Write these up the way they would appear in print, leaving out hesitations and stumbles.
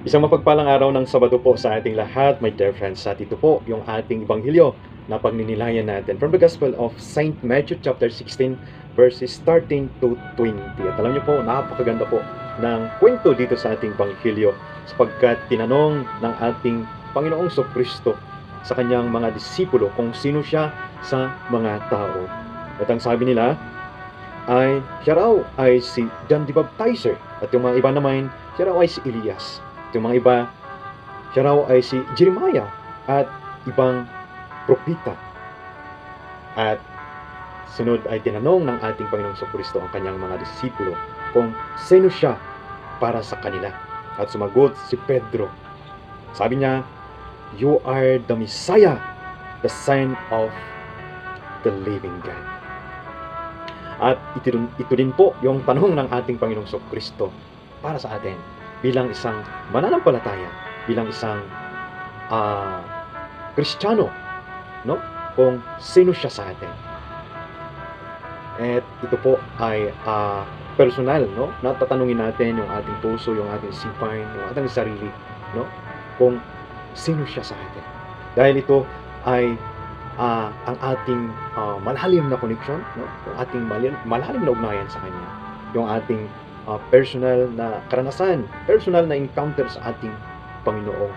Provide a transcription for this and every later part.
Isang mapagpalang araw ng Sabado po sa ating lahat, my dear friends. At ito po yung ating Ebanghelyo na pagninilayan natin from the Gospel of Saint Matthew chapter 16 verses 13 to 20. At alam niyo po, napakaganda po ng kwento dito sa ating Ebanghelyo sapagkat tinanong ng ating Panginoong Kristo sa kanyang mga disipulo kung sino siya sa mga tao. At ang sabi nila ay siya raw ay si John the Baptizer at yung mga iba naman siya raw ay si Elias. Yung mga iba, siya raw ay si Jeremiah at ibang propita. At sunod ay tinanong ng ating Panginoong Kristo ang kanyang mga disipulo kung sino siya para sa kanila. At sumagot si Pedro. Sabi niya, "You are the Messiah, the Son of the living God." At ito din po yung tanong ng ating Panginoong Kristo para sa atin bilang isang mananampalataya, bilang isang Kristiyano, no? Kung sino siya sa atin. At ito po ay personal, no? Natatanungin natin yung ating puso, yung ating isipan, yung ating sarili, no? Kung sino siya sa atin. Dahil ito ay ang ating malalim na connection, no? Yung ating malalim na ugnayan sa Kanya. Yung ating personal na karanasan, personal na encounter sa ating Panginoong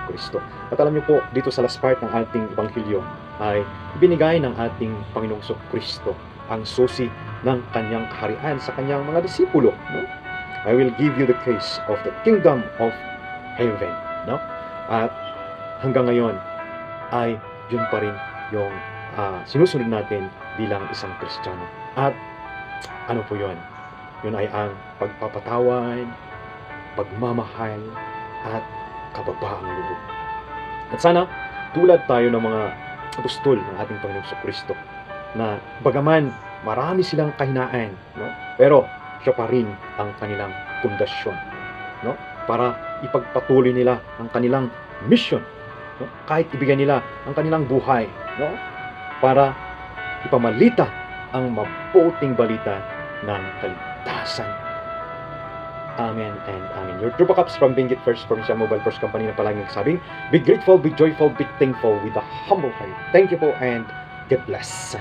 Kristo. At alam niyo po, dito sa last part ng ating Ebanghelyo ay binigay ng ating Panginoong Kristo ang susi ng kanyang kaharian sa kanyang mga disipulo. No? I will give you the keys of the kingdom of heaven. No? At hanggang ngayon ay yun pa rin yung sinusunod natin bilang isang Kristiyano. At ano po yun? Yun ay ang pagpapatawan, pagmamahal, at kababaang loob. At sana, tulad tayo ng mga apostol ng ating Panginoong Kristo, na bagaman marami silang kahinaan, no? Pero siya pa rin ang kanilang pundasyon, no? Para ipagpatuloy nila ang kanilang mission, no? Kahit ibigay nila ang kanilang buhay, no? Para ipamalita ang mabuting balita ng kaligtasan. Amen and amen. Your true backups from Benguet First Provincial Mobile First Company na palaging nagsabing, be grateful, be joyful, be thankful with a humble heart. Thank you po and God bless.